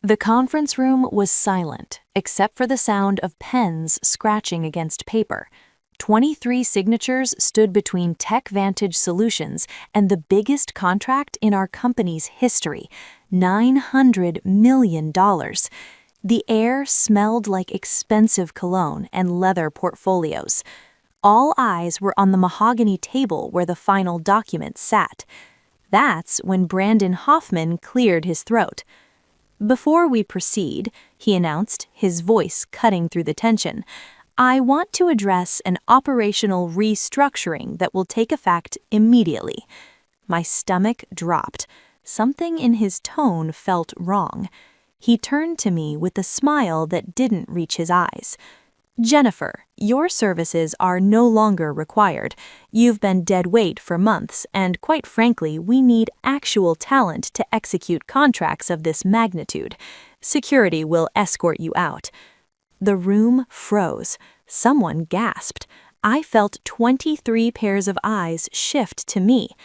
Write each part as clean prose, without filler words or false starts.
The conference room was silent, except for the sound of pens scratching against paper. 23 signatures stood between TechVantage Solutions and the biggest contract in our company's history, $900 million. The air smelled like expensive cologne and leather portfolios. All eyes were on the mahogany table where the final document sat. That's when Brandon Hoffman cleared his throat. "Before we proceed," he announced, his voice cutting through the tension, "I want to address an operational restructuring that will take effect immediately." My stomach dropped. Something in his tone felt wrong. He turned to me with a smile that didn't reach his eyes. "Jennifer, your services are no longer required. You've been dead weight for months, and quite frankly, we need actual talent to execute contracts of this magnitude. Security will escort you out." The room froze. Someone gasped. I felt 23 pairs of eyes shift to me.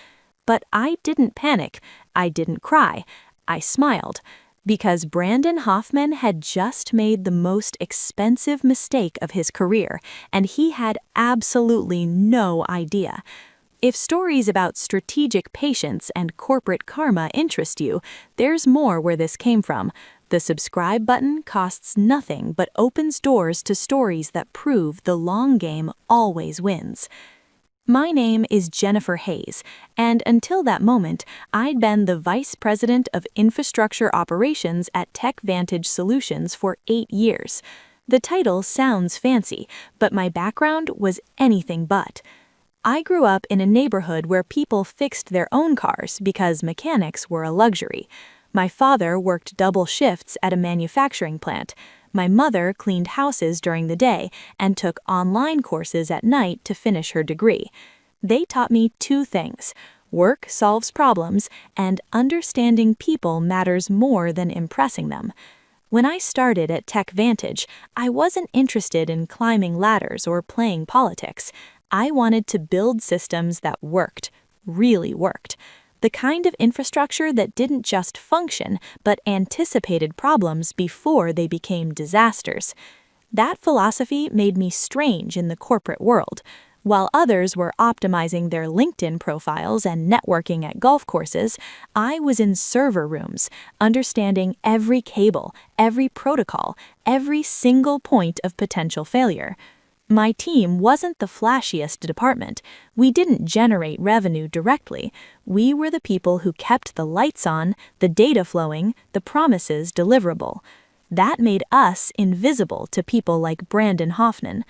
But I didn't panic. I didn't cry. I smiled. Because Brandon Hoffman had just made the most expensive mistake of his career, and he had absolutely no idea. If stories about strategic patience and corporate karma interest you, there's more where this came from. The subscribe button costs nothing but opens doors to stories that prove the long game always wins. My name is Jennifer Hayes, and until that moment, I'd been the Vice President of Infrastructure Operations at TechVantage Solutions for 8 years. The title sounds fancy, but my background was anything but. I grew up in a neighborhood where people fixed their own cars because mechanics were a luxury. My father worked double shifts at a manufacturing plant. My mother cleaned houses during the day and took online courses at night to finish her degree. They taught me 2 things: work solves problems, and understanding people matters more than impressing them. When I started at TechVantage, I wasn't interested in climbing ladders or playing politics. I wanted to build systems that worked, really worked. The kind of infrastructure that didn't just function, but anticipated problems before they became disasters. That philosophy made me strange in the corporate world. While others were optimizing their LinkedIn profiles and networking at golf courses, I was in server rooms, understanding every cable, every protocol, every single point of potential failure. My team wasn't the flashiest department. We didn't generate revenue directly. We were the people who kept the lights on, the data flowing, the promises deliverable. That made us invisible to people like Brandon Hoffman.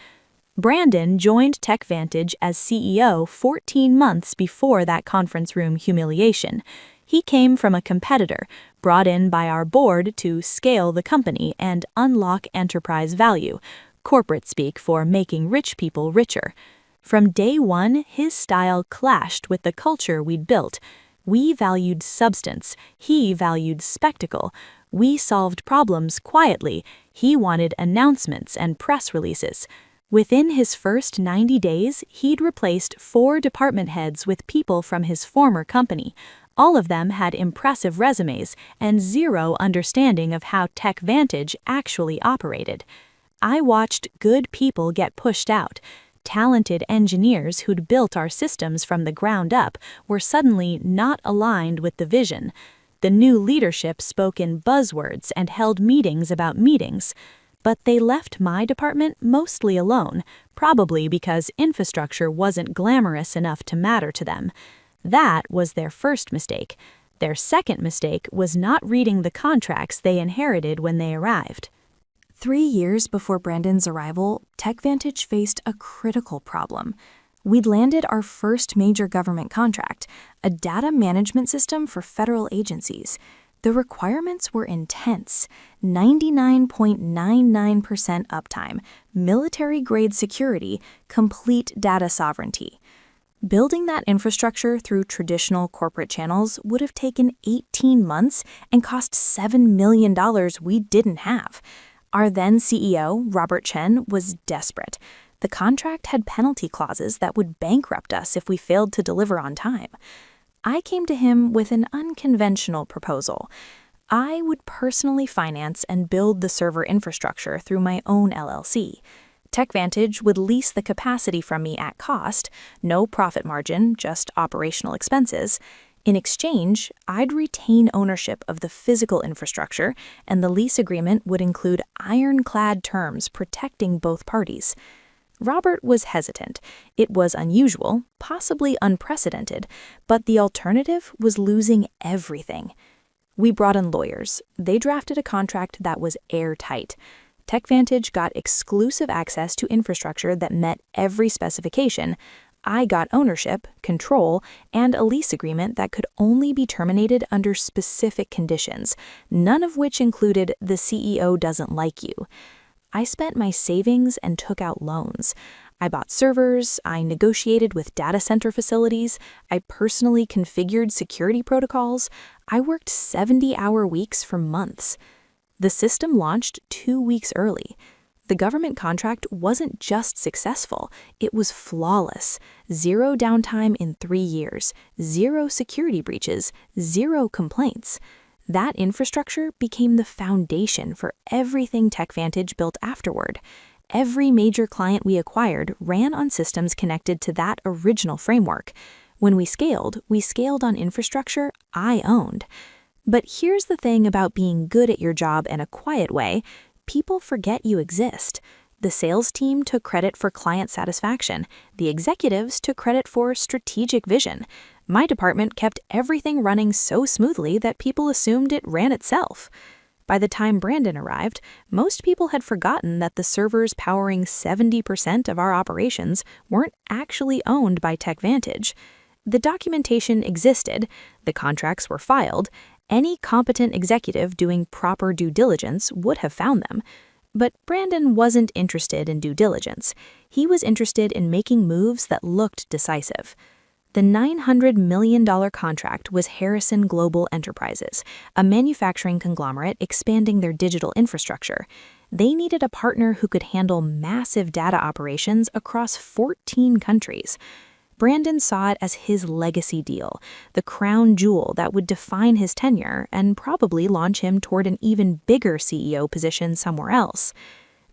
Brandon joined TechVantage as CEO 14 months before that conference room humiliation. He came from a competitor, brought in by our board to scale the company and unlock enterprise value, corporate speak for making rich people richer. From day one, his style clashed with the culture we'd built. We valued substance, he valued spectacle. We solved problems quietly, he wanted announcements and press releases. Within his first 90 days, he'd replaced 4 department heads with people from his former company. All of them had impressive resumes and zero understanding of how TechVantage actually operated. I watched good people get pushed out. Talented engineers who'd built our systems from the ground up were suddenly not aligned with the vision. The new leadership spoke in buzzwords and held meetings about meetings. But they left my department mostly alone, probably because infrastructure wasn't glamorous enough to matter to them. That was their first mistake. Their second mistake was not reading the contracts they inherited when they arrived. 3 years before Brandon's arrival, TechVantage faced a critical problem. We'd landed our first major government contract, a data management system for federal agencies. The requirements were intense: 99.99% uptime, military-grade security, complete data sovereignty. Building that infrastructure through traditional corporate channels would have taken 18 months and cost $7 million we didn't have. Our then CEO, Robert Chen, was desperate. The contract had penalty clauses that would bankrupt us if we failed to deliver on time. I came to him with an unconventional proposal. I would personally finance and build the server infrastructure through my own LLC. TechVantage would lease the capacity from me at cost, no profit margin, just operational expenses. In exchange, I'd retain ownership of the physical infrastructure, and the lease agreement would include ironclad terms protecting both parties. Robert was hesitant. It was unusual, possibly unprecedented, but the alternative was losing everything. We brought in lawyers. They drafted a contract that was airtight. TechVantage got exclusive access to infrastructure that met every specification. I got ownership, control, and a lease agreement that could only be terminated under specific conditions, none of which included the CEO doesn't like you. I spent my savings and took out loans. I bought servers, I negotiated with data center facilities, I personally configured security protocols, I worked 70-hour weeks for months. The system launched 2 weeks early. The government contract wasn't just successful, it was flawless. 0 downtime in 3 years, 0 security breaches, 0 complaints. That infrastructure became the foundation for everything TechVantage built afterward. Every major client we acquired ran on systems connected to that original framework. When we scaled on infrastructure I owned. But here's the thing about being good at your job in a quiet way: people forget you exist. The sales team took credit for client satisfaction. The executives took credit for strategic vision. My department kept everything running so smoothly that people assumed it ran itself. By the time Brandon arrived, most people had forgotten that the servers powering 70% of our operations weren't actually owned by TechVantage. The documentation existed, the contracts were filed, any competent executive doing proper due diligence would have found them. But Brandon wasn't interested in due diligence. He was interested in making moves that looked decisive. The $900 million contract was Harrison Global Enterprises, a manufacturing conglomerate expanding their digital infrastructure. They needed a partner who could handle massive data operations across 14 countries. Brandon saw it as his legacy deal, the crown jewel that would define his tenure and probably launch him toward an even bigger CEO position somewhere else.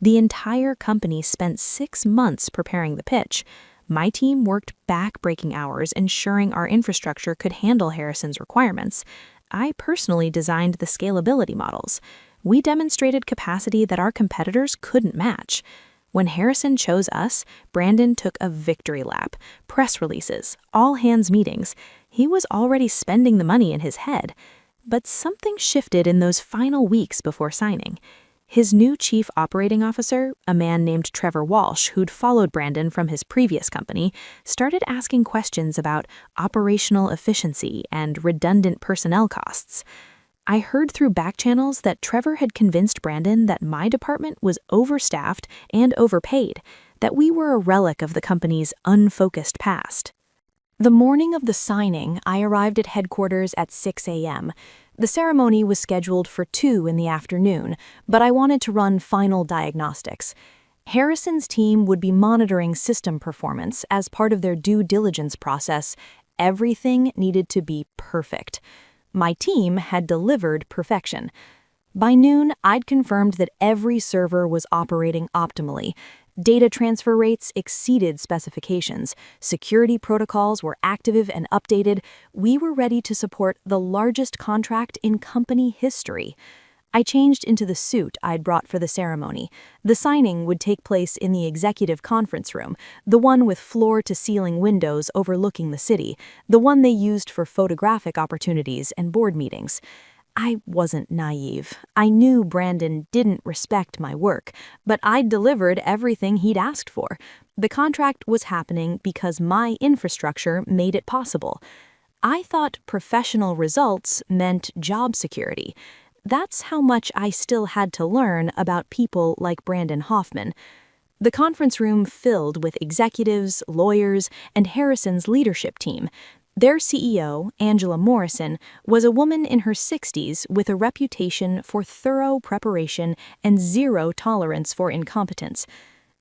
The entire company spent 6 months preparing the pitch. My team worked back-breaking hours ensuring our infrastructure could handle Harrison's requirements. I personally designed the scalability models. We demonstrated capacity that our competitors couldn't match. When Harrison chose us, Brandon took a victory lap, press releases, all-hands meetings. He was already spending the money in his head. But something shifted in those final weeks before signing. His new chief operating officer, a man named Trevor Walsh, who'd followed Brandon from his previous company, started asking questions about operational efficiency and redundant personnel costs. I heard through back channels that Trevor had convinced Brandon that my department was overstaffed and overpaid, that we were a relic of the company's unfocused past. The morning of the signing, I arrived at headquarters at 6 a.m. The ceremony was scheduled for 2 in the afternoon, but I wanted to run final diagnostics. Harrison's team would be monitoring system performance as part of their due diligence process. Everything needed to be perfect. My team had delivered perfection. By noon, I'd confirmed that every server was operating optimally. Data transfer rates exceeded specifications. Security protocols were active and updated. We were ready to support the largest contract in company history. I changed into the suit I'd brought for the ceremony. The signing would take place in the executive conference room, the one with floor-to-ceiling windows overlooking the city, the one they used for photographic opportunities and board meetings. I wasn't naive. I knew Brandon didn't respect my work, but I'd delivered everything he'd asked for. The contract was happening because my infrastructure made it possible. I thought professional results meant job security. That's how much I still had to learn about people like Brandon Hoffman. The conference room filled with executives, lawyers, and Harrison's leadership team. Their CEO, Angela Morrison, was a woman in her 60s with a reputation for thorough preparation and 0 tolerance for incompetence.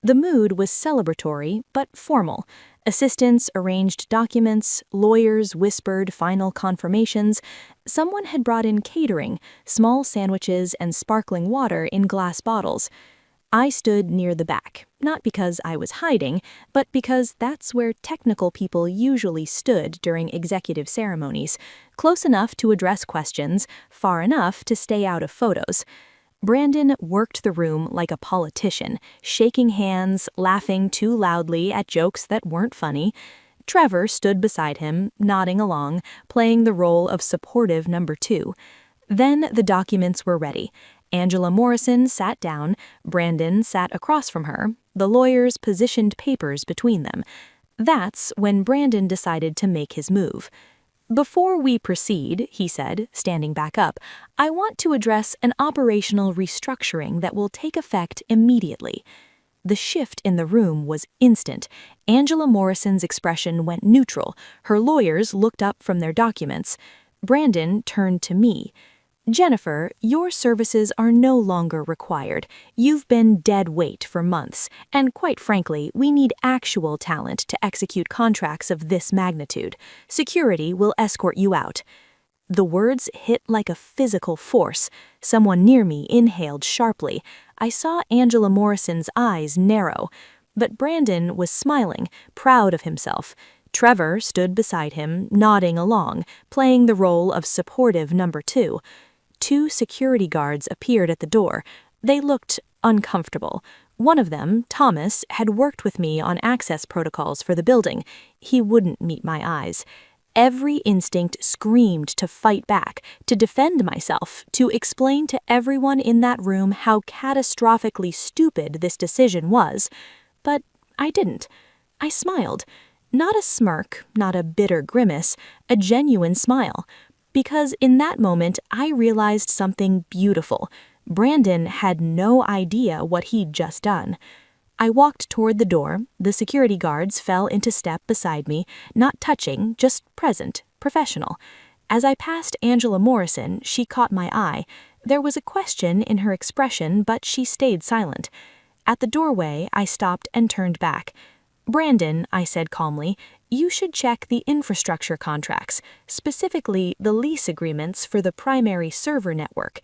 The mood was celebratory but formal. Assistants arranged documents, lawyers whispered final confirmations. Someone had brought in catering, small sandwiches and sparkling water in glass bottles. I stood near the back, not because I was hiding, but because that's where technical people usually stood during executive ceremonies, close enough to address questions, far enough to stay out of photos. Brandon worked the room like a politician, shaking hands, laughing too loudly at jokes that weren't funny. Trevor stood beside him, nodding along, playing the role of supportive number two. Then the documents were ready. Angela Morrison sat down, Brandon sat across from her, the lawyers positioned papers between them. That's when Brandon decided to make his move. "Before we proceed," he said, standing back up, "I want to address an operational restructuring that will take effect immediately." The shift in the room was instant. Angela Morrison's expression went neutral. Her lawyers looked up from their documents. Brandon turned to me. "Jennifer, your services are no longer required. You've been dead weight for months, and quite frankly, we need actual talent to execute contracts of this magnitude. Security will escort you out." The words hit like a physical force. Someone near me inhaled sharply. I saw Angela Morrison's eyes narrow, but Brandon was smiling, proud of himself. Trevor stood beside him, nodding along, playing the role of supportive number two. 2 security guards appeared at the door. They looked uncomfortable. One of them, Thomas, had worked with me on access protocols for the building. He wouldn't meet my eyes. Every instinct screamed to fight back, to defend myself, to explain to everyone in that room how catastrophically stupid this decision was. But I didn't. I smiled. Not a smirk, not a bitter grimace, a genuine smile. Because in that moment, I realized something beautiful. Brandon had no idea what he'd just done. I walked toward the door. The security guards fell into step beside me, not touching, just present, professional. As I passed Angela Morrison, she caught my eye. There was a question in her expression, but she stayed silent. At the doorway, I stopped and turned back. "Brandon," I said calmly, "you should check the infrastructure contracts, specifically the lease agreements for the primary server network."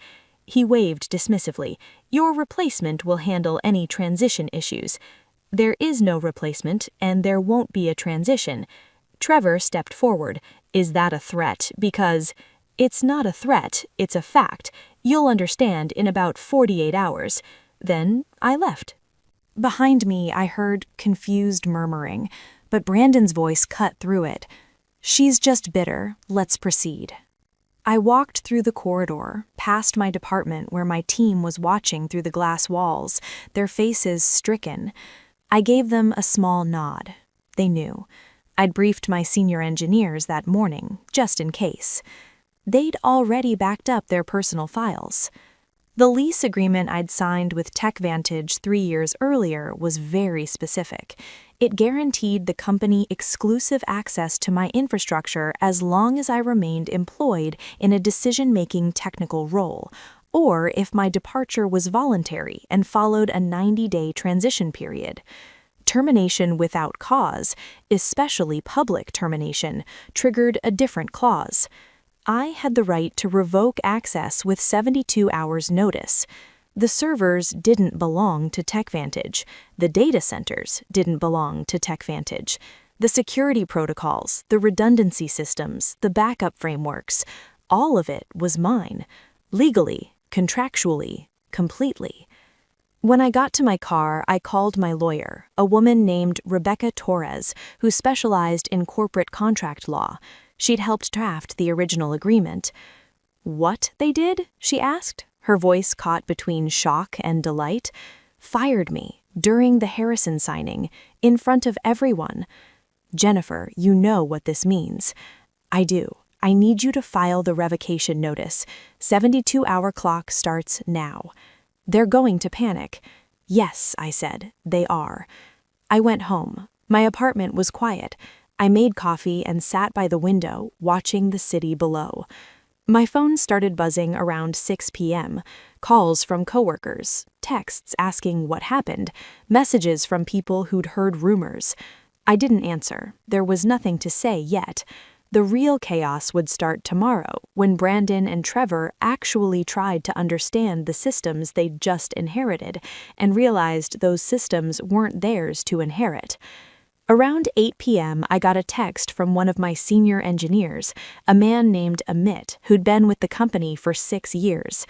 He waved dismissively. "Your replacement will handle any transition issues." "There is no replacement, and there won't be a transition." Trevor stepped forward. "Is that a threat? Because—" "It's not a threat, it's a fact. You'll understand in about 48 hours. Then I left. Behind me, I heard confused murmuring, but Brandon's voice cut through it. "She's just bitter. Let's proceed." I walked through the corridor, past my department where my team was watching through the glass walls, their faces stricken. I gave them a small nod. They knew. I'd briefed my senior engineers that morning, just in case. They'd already backed up their personal files. The lease agreement I'd signed with TechVantage 3 years earlier was very specific. It guaranteed the company exclusive access to my infrastructure as long as I remained employed in a decision-making technical role, or if my departure was voluntary and followed a 90-day transition period. Termination without cause, especially public termination, triggered a different clause. I had the right to revoke access with 72 hours notice. The servers didn't belong to TechVantage. The data centers didn't belong to TechVantage. The security protocols, the redundancy systems, the backup frameworks, all of it was mine. Legally, contractually, completely. When I got to my car, I called my lawyer, a woman named Rebecca Torres, who specialized in corporate contract law. She'd helped draft the original agreement. "What they did?" she asked, her voice caught between shock and delight. "Fired me, during the Harrison signing, in front of everyone." "Jennifer, you know what this means." "I do. I need you to file the revocation notice. 72-hour clock starts now." "They're going to panic." "Yes," I said, "they are." I went home. My apartment was quiet. I made coffee and sat by the window, watching the city below. My phone started buzzing around 6 p.m. Calls from coworkers, texts asking what happened, messages from people who'd heard rumors. I didn't answer. There was nothing to say yet. The real chaos would start tomorrow, when Brandon and Trevor actually tried to understand the systems they'd just inherited and realized those systems weren't theirs to inherit. Around 8 p.m., I got a text from one of my senior engineers, a man named Amit, who'd been with the company for 6 years.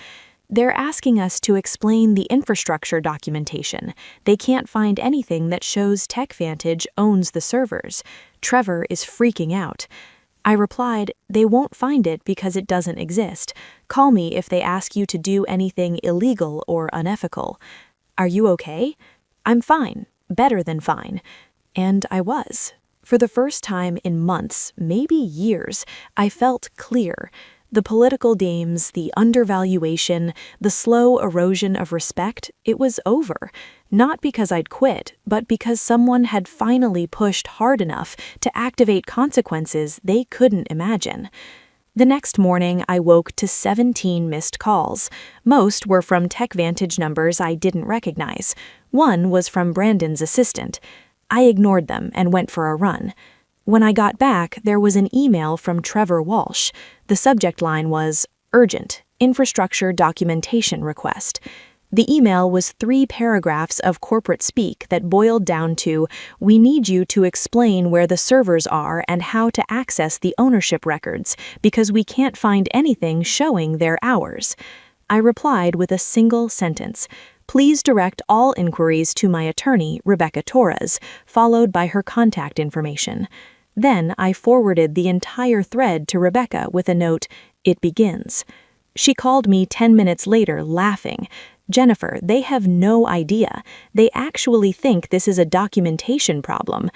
They're asking us to explain the infrastructure documentation. They can't find anything that shows TechVantage owns the servers. Trevor is freaking out. I replied, "They won't find it because it doesn't exist. Call me if they ask you to do anything illegal or unethical." "Are you okay?" "I'm fine. Better than fine." And I was. For the first time in months, maybe years, I felt clear. The political games, the undervaluation, the slow erosion of respect, it was over. Not because I'd quit, but because someone had finally pushed hard enough to activate consequences they couldn't imagine. The next morning, I woke to 17 missed calls. Most were from TechVantage numbers I didn't recognize. One was from Brandon's assistant. I ignored them and went for a run. When I got back, there was an email from Trevor Walsh. The subject line was, "Urgent, infrastructure documentation request." The email was 3 paragraphs of corporate speak that boiled down to, "We need you to explain where the servers are and how to access the ownership records, because we can't find anything showing their hours." I replied with a single sentence, "Please direct all inquiries to my attorney, Rebecca Torres," followed by her contact information. Then I forwarded the entire thread to Rebecca with a note, "It begins." She called me 10 minutes later, laughing. "Jennifer, they have no idea. They actually think this is a documentation problem.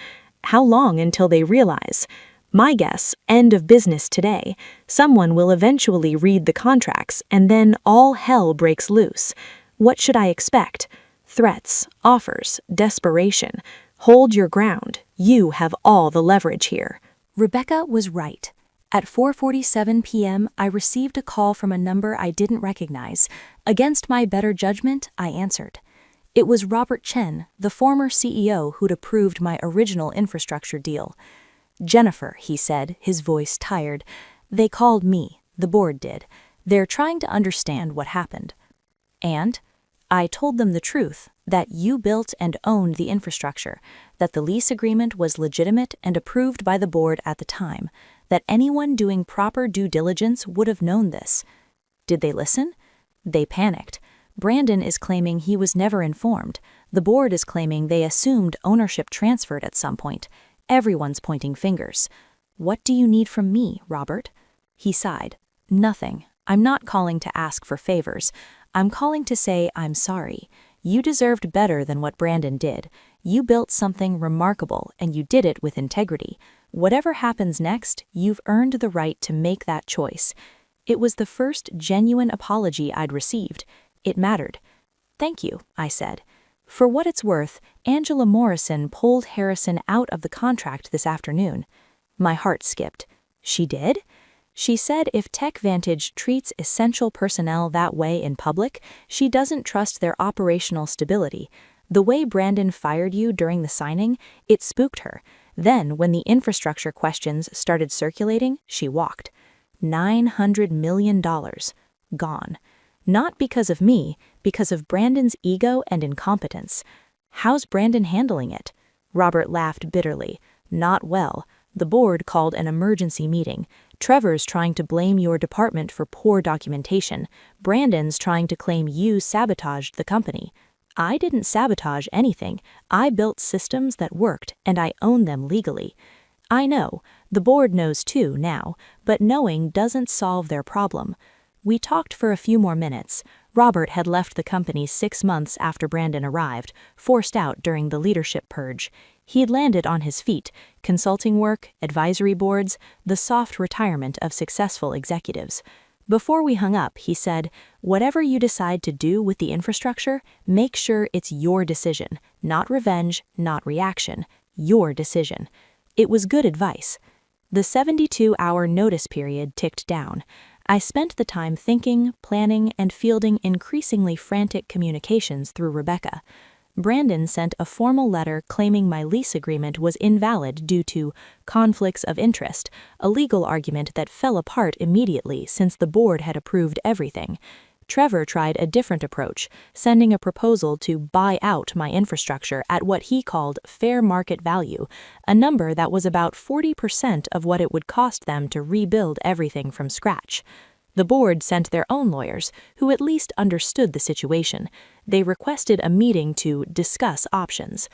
How long until they realize? My guess, end of business today. Someone will eventually read the contracts, and then all hell breaks loose. What should I expect? Threats, offers, desperation. Hold your ground. You have all the leverage here." Rebecca was right. At 4:47 p.m., I received a call from a number I didn't recognize. Against my better judgment, I answered. It was Robert Chen, the former CEO who'd approved my original infrastructure deal. "Jennifer," he said, his voice tired. "They called me. The board did. They're trying to understand what happened." And I told them the truth, that you built and owned the infrastructure, that the lease agreement was legitimate and approved by the board at the time, that anyone doing proper due diligence would have known this. Did they listen? They panicked. Brandon is claiming he was never informed. The board is claiming they assumed ownership transferred at some point. Everyone's pointing fingers. "What do you need from me, Robert?" He sighed. "Nothing. I'm not calling to ask for favors. I'm calling to say I'm sorry. You deserved better than what Brandon did. You built something remarkable, and you did it with integrity. Whatever happens next, you've earned the right to make that choice." It was the first genuine apology I'd received. It mattered. "Thank you," I said. For what it's worth, Angela Morrison pulled Harrison out of the contract this afternoon. My heart skipped. She did? She said if TechVantage treats essential personnel that way in public, she doesn't trust their operational stability. The way Brandon fired you during the signing, it spooked her. Then, when the infrastructure questions started circulating, she walked. $900 million. Gone. Not because of me, because of Brandon's ego and incompetence. How's Brandon handling it? Robert laughed bitterly. Not well. The board called an emergency meeting. Trevor's trying to blame your department for poor documentation. Brandon's trying to claim you sabotaged the company. I didn't sabotage anything. I built systems that worked, and I own them legally. I know. The board knows too now, but knowing doesn't solve their problem. We talked for a few more minutes. Robert had left the company 6 months after Brandon arrived, forced out during the leadership purge. He'd landed on his feet, consulting work, advisory boards, the soft retirement of successful executives. Before we hung up, he said, "Whatever you decide to do with the infrastructure, make sure it's your decision, not revenge, not reaction, your decision." It was good advice. The 72-hour notice period ticked down. I spent the time thinking, planning, and fielding increasingly frantic communications through Rebecca. Brandon sent a formal letter claiming my lease agreement was invalid due to conflicts of interest, a legal argument that fell apart immediately since the board had approved everything. Trevor tried a different approach, sending a proposal to buy out my infrastructure at what he called fair market value, a number that was about 40% of what it would cost them to rebuild everything from scratch. The board sent their own lawyers, who at least understood the situation. They requested a meeting to discuss options.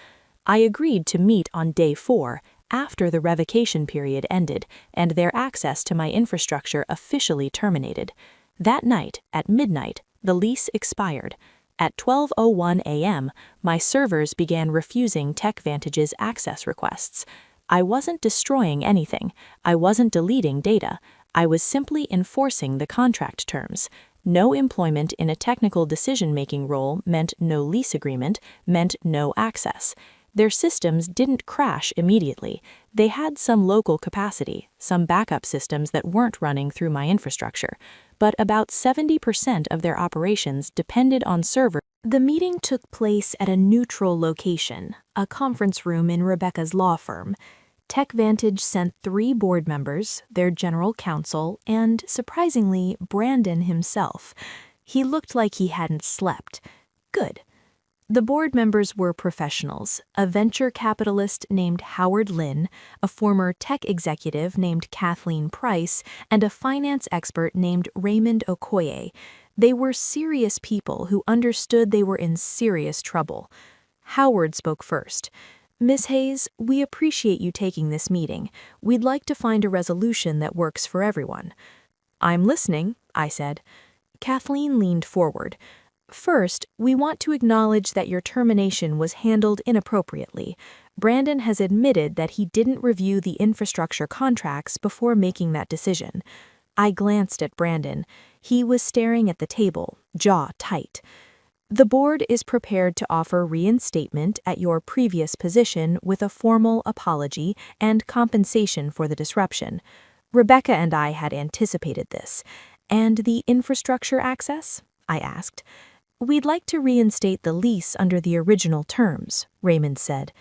I agreed to meet on day 4, after the revocation period ended and their access to my infrastructure officially terminated. That night, at midnight, the lease expired. At 12:01 a.m., my servers began refusing TechVantage's access requests. I wasn't destroying anything. I wasn't deleting data. I was simply enforcing the contract terms. No employment in a technical decision-making role meant no lease agreement, meant no access. Their systems didn't crash immediately. They had some local capacity, some backup systems that weren't running through my infrastructure, but about 70% of their operations depended on servers. The meeting took place at a neutral location, a conference room in Rebecca's law firm. TechVantage sent 3 board members, their general counsel, and, surprisingly, Brandon himself. He looked like he hadn't slept. Good. The board members were professionals, a venture capitalist named Howard Lin, a former tech executive named Kathleen Price, and a finance expert named Raymond Okoye. They were serious people who understood they were in serious trouble. Howard spoke first. "Ms. Hayes, we appreciate you taking this meeting. We'd like to find a resolution that works for everyone." "I'm listening," I said. Kathleen leaned forward. "First, we want to acknowledge that your termination was handled inappropriately. Brandon has admitted that he didn't review the infrastructure contracts before making that decision." I glanced at Brandon. He was staring at the table, jaw tight. "The board is prepared to offer reinstatement at your previous position with a formal apology and compensation for the disruption." Rebecca and I had anticipated this. "And the infrastructure access?" I asked. "We'd like to reinstate the lease under the original terms," Raymond said.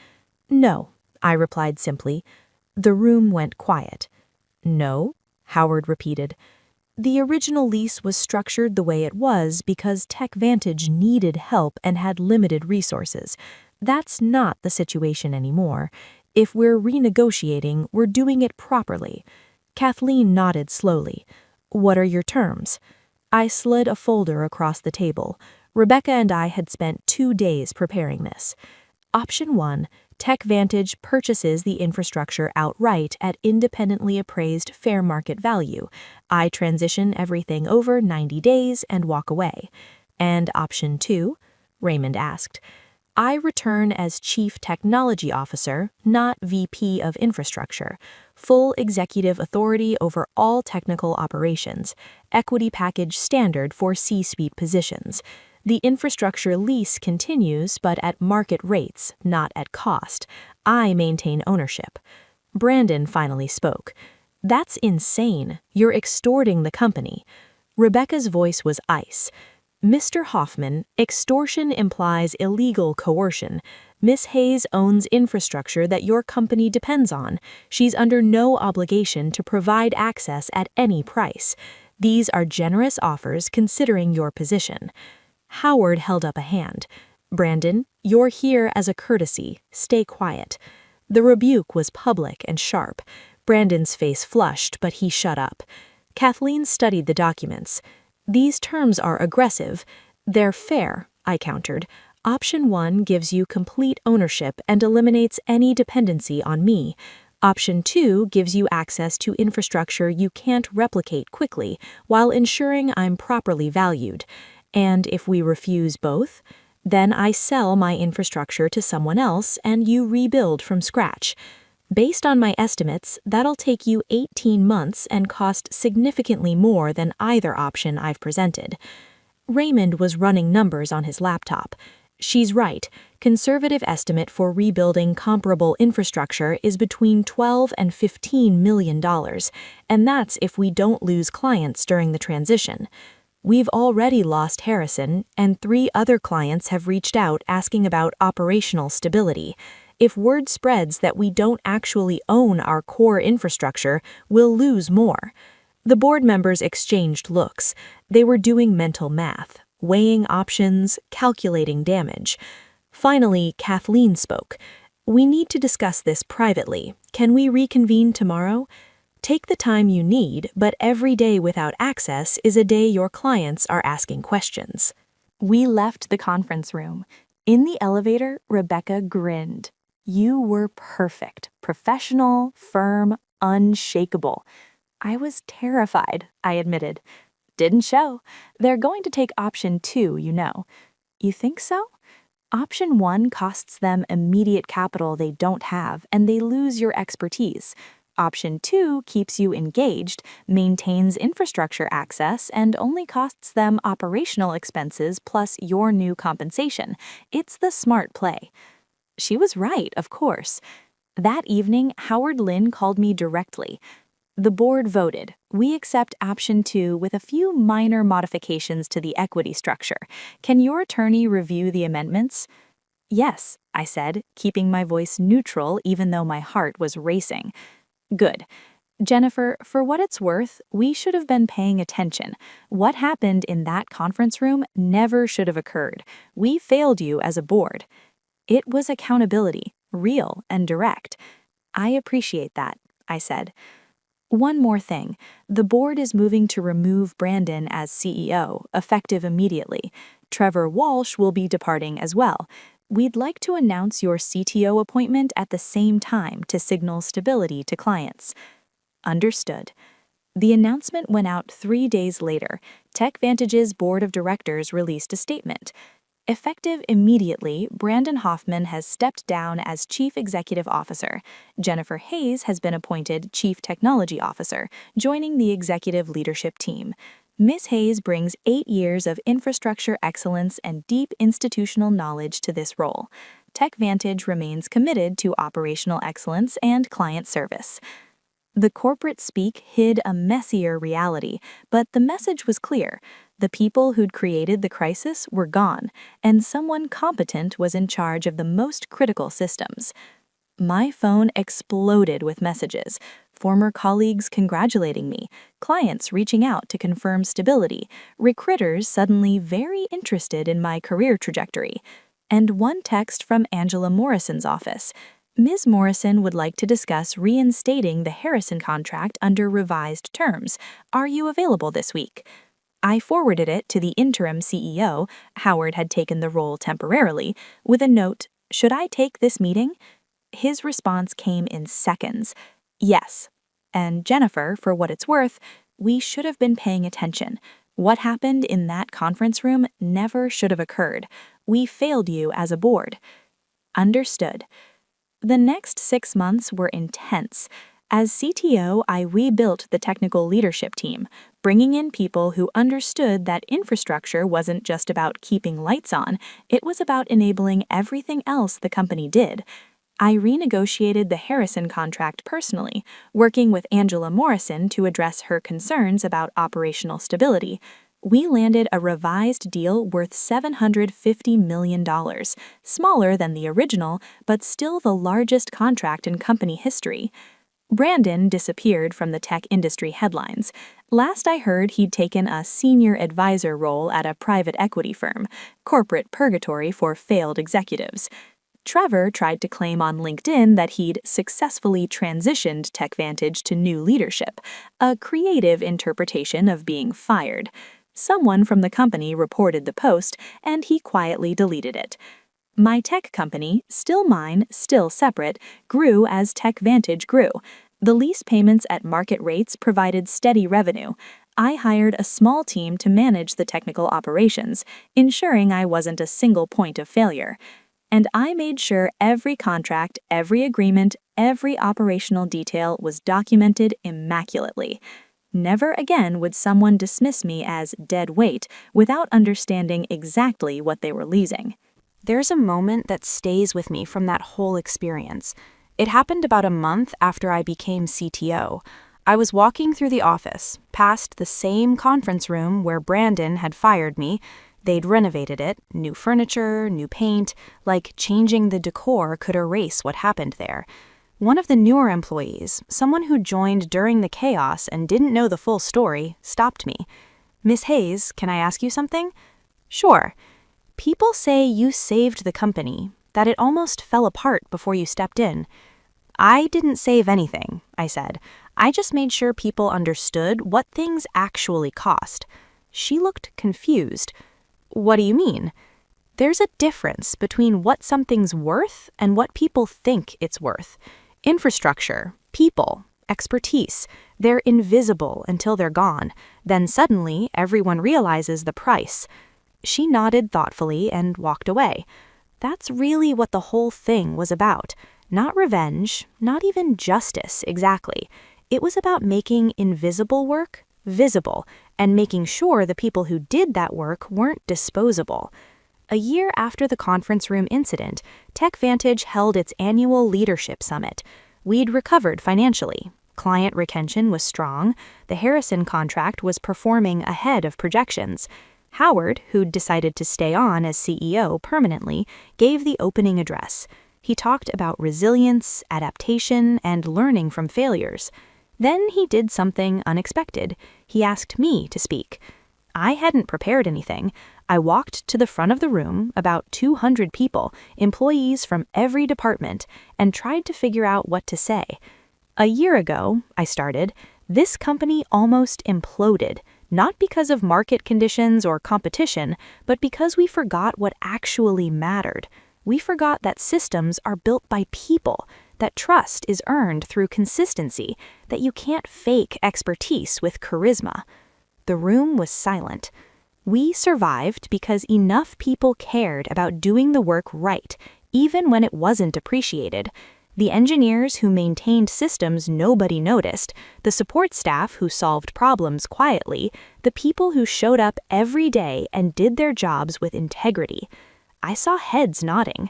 "No," I replied simply. The room went quiet. "No?" Howard repeated. "The original lease was structured the way it was because TechVantage needed help and had limited resources. That's not the situation anymore. If we're renegotiating, we're doing it properly." Kathleen nodded slowly. "What are your terms?" I slid a folder across the table. Rebecca and I had spent 2 days preparing this. Option 1, TechVantage purchases the infrastructure outright at independently appraised fair market value. I transition everything over 90 days and walk away. And option 2, Raymond asked. I return as Chief Technology Officer, not VP of Infrastructure. Full executive authority over all technical operations. Equity package standard for C-suite positions. The infrastructure lease continues, but at market rates, not at cost. I maintain ownership. Brandon finally spoke. "That's insane. You're extorting the company." Rebecca's voice was ice. "Mr. Hoffman, extortion implies illegal coercion. Miss Hayes owns infrastructure that your company depends on. She's under no obligation to provide access at any price. These are generous offers considering your position." Howard held up a hand. "Brandon, you're here as a courtesy. Stay quiet." The rebuke was public and sharp. Brandon's face flushed, but he shut up. Kathleen studied the documents. "These terms are aggressive. They're fair," I countered. "Option 1 gives you complete ownership and eliminates any dependency on me. Option 2 gives you access to infrastructure you can't replicate quickly while ensuring I'm properly valued. And if we refuse both, then I sell my infrastructure to someone else and you rebuild from scratch. Based on my estimates, that'll take you 18 months and cost significantly more than either option I've presented." Raymond was running numbers on his laptop. "She's right. Conservative estimate for rebuilding comparable infrastructure is between $12 and $15 million, and that's if we don't lose clients during the transition." We've already lost Harrison, and 3 other clients have reached out asking about operational stability. If word spreads that we don't actually own our core infrastructure, we'll lose more." The board members exchanged looks. They were doing mental math, weighing options, calculating damage. Finally, Kathleen spoke. "We need to discuss this privately. Can we reconvene tomorrow? Take the time you need, but every day without access is a day your clients are asking questions." We left the conference room. In the elevator, Rebecca grinned. "You were perfect, professional, firm, unshakable." I was terrified, I admitted. "Didn't show. They're going to take option 2, you know." "You think so?" "Option 1 costs them immediate capital they don't have, and they lose your expertise. Option 2 keeps you engaged, maintains infrastructure access, and only costs them operational expenses plus your new compensation. It's the smart play." She was right, of course. That evening, Howard Lynn called me directly. The board voted. We accept option 2 with a few minor modifications to the equity structure. Can your attorney review the amendments? "Yes," I said, keeping my voice neutral even though my heart was racing. "Good. Jennifer, for what it's worth, we should have been paying attention. What happened in that conference room never should have occurred. We failed you as a board." "It was accountability, real and direct." "I appreciate that," I said. "One more thing. The board is moving to remove Brandon as CEO, effective immediately. Trevor Walsh will be departing as well. We'd like to announce your CTO appointment at the same time to signal stability to clients." Understood. The announcement went out 3 days later. TechVantage's board of directors released a statement. "Effective immediately, Brandon Hoffman has stepped down as Chief Executive Officer. Jennifer Hayes has been appointed Chief Technology Officer, joining the executive leadership team. Ms. Hayes brings 8 years of infrastructure excellence and deep institutional knowledge to this role. TechVantage remains committed to operational excellence and client service." The corporate speak hid a messier reality, but the message was clear. The people who'd created the crisis were gone, and someone competent was in charge of the most critical systems. My phone exploded with messages. Former colleagues congratulating me, clients reaching out to confirm stability, recruiters suddenly very interested in my career trajectory, and one text from Angela Morrison's office. "Ms. Morrison would like to discuss reinstating the Harrison contract under revised terms. Are you available this week?" I forwarded it to the interim CEO, Howard had taken the role temporarily, with a note, "Should I take this meeting?" His response came in seconds. "Yes." And Jennifer, for what it's worth, we should have been paying attention. What happened in that conference room never should have occurred. We failed you as a board. Understood. The next 6 months were intense. As CTO, I rebuilt the technical leadership team, bringing in people who understood that infrastructure wasn't just about keeping lights on, it was about enabling everything else the company did. I renegotiated the Harrison contract personally, working with Angela Morrison to address her concerns about operational stability. We landed a revised deal worth $750 million, smaller than the original, but still the largest contract in company history. Brandon disappeared from the tech industry headlines. Last I heard, he'd taken a senior advisor role at a private equity firm, corporate purgatory for failed executives. Trevor tried to claim on LinkedIn that he'd successfully transitioned TechVantage to new leadership, a creative interpretation of being fired. Someone from the company reported the post, and he quietly deleted it. My tech company, still mine, still separate, grew as TechVantage grew. The lease payments at market rates provided steady revenue. I hired a small team to manage the technical operations, ensuring I wasn't a single point of failure. And I made sure every contract, every agreement, every operational detail was documented immaculately. Never again would someone dismiss me as dead weight without understanding exactly what they were leasing. There's a moment that stays with me from that whole experience. It happened about a month after I became CTO. I was walking through the office, past the same conference room where Brandon had fired me. They'd renovated it, new furniture, new paint, like changing the decor could erase what happened there. One of the newer employees, someone who joined during the chaos and didn't know the full story, stopped me. "Miss Hayes, can I ask you something?" "Sure." "People say you saved the company, that it almost fell apart before you stepped in." "I didn't save anything," I said. "I just made sure people understood what things actually cost." She looked confused. "What do you mean?" "There's a difference between what something's worth and what people think it's worth. Infrastructure, people, expertise, they're invisible until they're gone. Then suddenly, everyone realizes the price." She nodded thoughtfully and walked away. That's really what the whole thing was about. Not revenge, not even justice exactly. It was about making invisible work visible and making sure the people who did that work weren't disposable. A year after the conference room incident, TechVantage held its annual leadership summit. We'd recovered financially. Client retention was strong. The Harrison contract was performing ahead of projections. Howard, who'd decided to stay on as CEO permanently, gave the opening address. He talked about resilience, adaptation, and learning from failures. Then he did something unexpected. He asked me to speak. I hadn't prepared anything. I walked to the front of the room, about 200 people, employees from every department, and tried to figure out what to say. "A year ago," I started, "this company almost imploded, not because of market conditions or competition, but because we forgot what actually mattered. We forgot that systems are built by people, that trust is earned through consistency, that you can't fake expertise with charisma." The room was silent. We survived because enough people cared about doing the work right, even when it wasn't appreciated. The engineers who maintained systems nobody noticed, the support staff who solved problems quietly, the people who showed up every day and did their jobs with integrity. I saw heads nodding.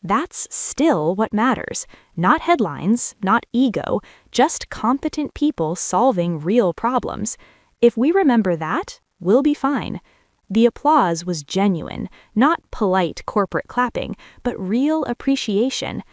That's still what matters. Not headlines, not ego, just competent people solving real problems. If we remember that, we'll be fine. The applause was genuine, not polite corporate clapping, but real appreciation.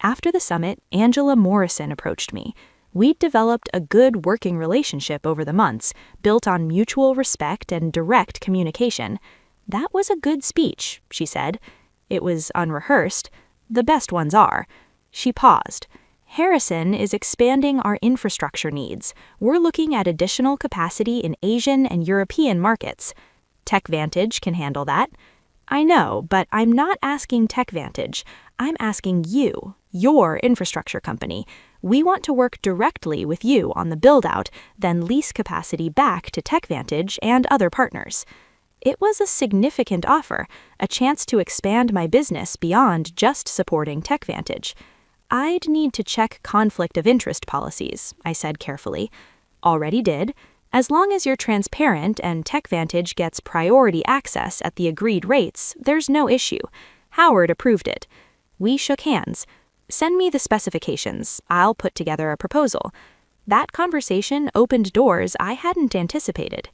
After the summit, Angela Morrison approached me. We'd developed a good working relationship over the months, built on mutual respect and direct communication. "That was a good speech," she said. It was unrehearsed. The best ones are. She paused. "Harrison is expanding our infrastructure needs. We're looking at additional capacity in Asian and European markets. TechVantage can handle that." "I know, but I'm not asking TechVantage. I'm asking you, your infrastructure company. We want to work directly with you on the build-out, then lease capacity back to TechVantage and other partners." It was a significant offer, a chance to expand my business beyond just supporting TechVantage. "I'd need to check conflict of interest policies," I said carefully. "Already did. As long as you're transparent and TechVantage gets priority access at the agreed rates, there's no issue." Howard approved it. We shook hands. "Send me the specifications. I'll put together a proposal." That conversation opened doors I hadn't anticipated.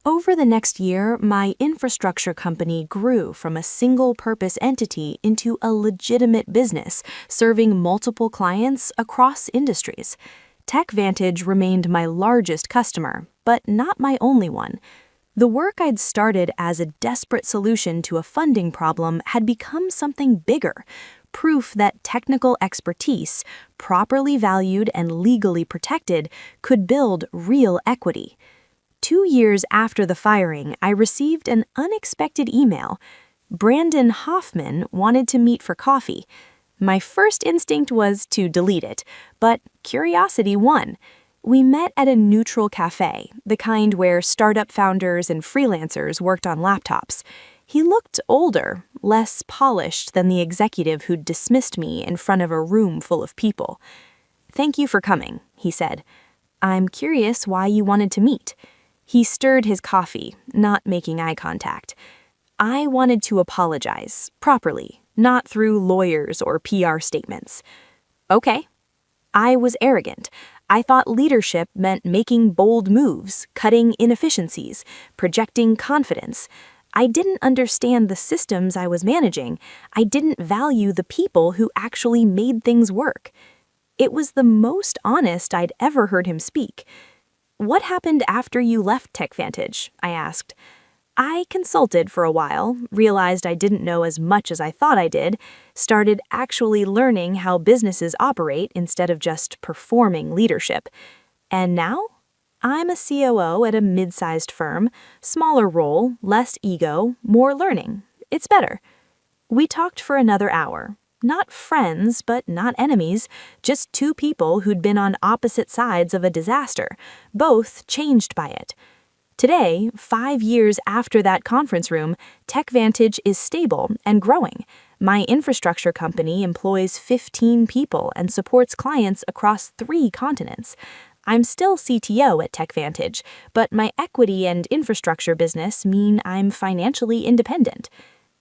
Over the next year, my infrastructure company grew from a single-purpose entity into a legitimate business, serving multiple clients across industries. TechVantage remained my largest customer, but not my only one. The work I'd started as a desperate solution to a funding problem had become something bigger, proof that technical expertise, properly valued and legally protected, could build real equity. 2 years after the firing, I received an unexpected email. Brandon Hoffman wanted to meet for coffee. My first instinct was to delete it, but curiosity won. We met at a neutral cafe, the kind where startup founders and freelancers worked on laptops. He looked older, less polished than the executive who'd dismissed me in front of a room full of people. "Thank you for coming," he said. "I'm curious why you wanted to meet." He stirred his coffee, not making eye contact. "I wanted to apologize, properly, not through lawyers or PR statements." "Okay." I was arrogant. I thought leadership meant making bold moves, cutting inefficiencies, projecting confidence. I didn't understand the systems I was managing. I didn't value the people who actually made things work. It was the most honest I'd ever heard him speak. "What happened after you left TechVantage?" I asked. I consulted for a while, realized I didn't know as much as I thought I did, started actually learning how businesses operate instead of just performing leadership. And now? I'm a COO at a mid-sized firm, smaller role, less ego, more learning. It's better. We talked for another hour. Not friends, but not enemies, just two people who'd been on opposite sides of a disaster, both changed by it. Today, 5 years after that conference room, TechVantage is stable and growing. My infrastructure company employs 15 people and supports clients across 3 continents. I'm still CTO at TechVantage, but my equity and infrastructure business mean I'm financially independent.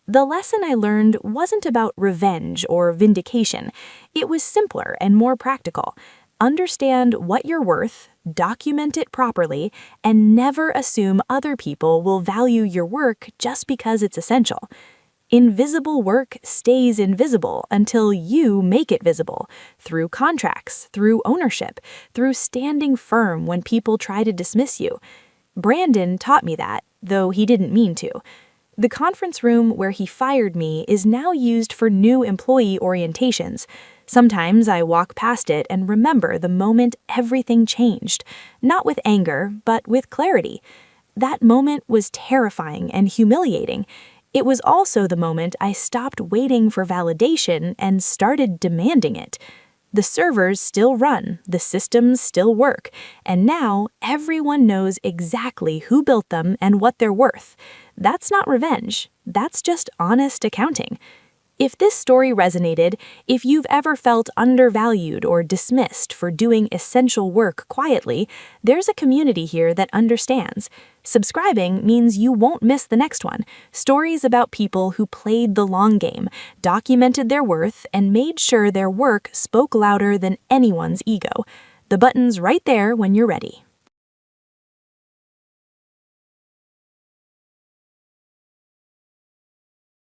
The lesson I learned wasn't about revenge or vindication. It was simpler and more practical. Understand what you're worth, document it properly, and never assume other people will value your work just because it's essential. Invisible work stays invisible until you make it visible, through contracts, through ownership, through standing firm when people try to dismiss you. Brandon taught me that, though he didn't mean to. The conference room where he fired me is now used for new employee orientations. Sometimes I walk past it and remember the moment everything changed, not with anger, but with clarity. That moment was terrifying and humiliating. It was also the moment I stopped waiting for validation and started demanding it. The servers still run, the systems still work, and now everyone knows exactly who built them and what they're worth. That's not revenge. That's just honest accounting. If this story resonated, if you've ever felt undervalued or dismissed for doing essential work quietly, there's a community here that understands. Subscribing means you won't miss the next one. Stories about people who played the long game, documented their worth, and made sure their work spoke louder than anyone's ego. The button's right there when you're ready.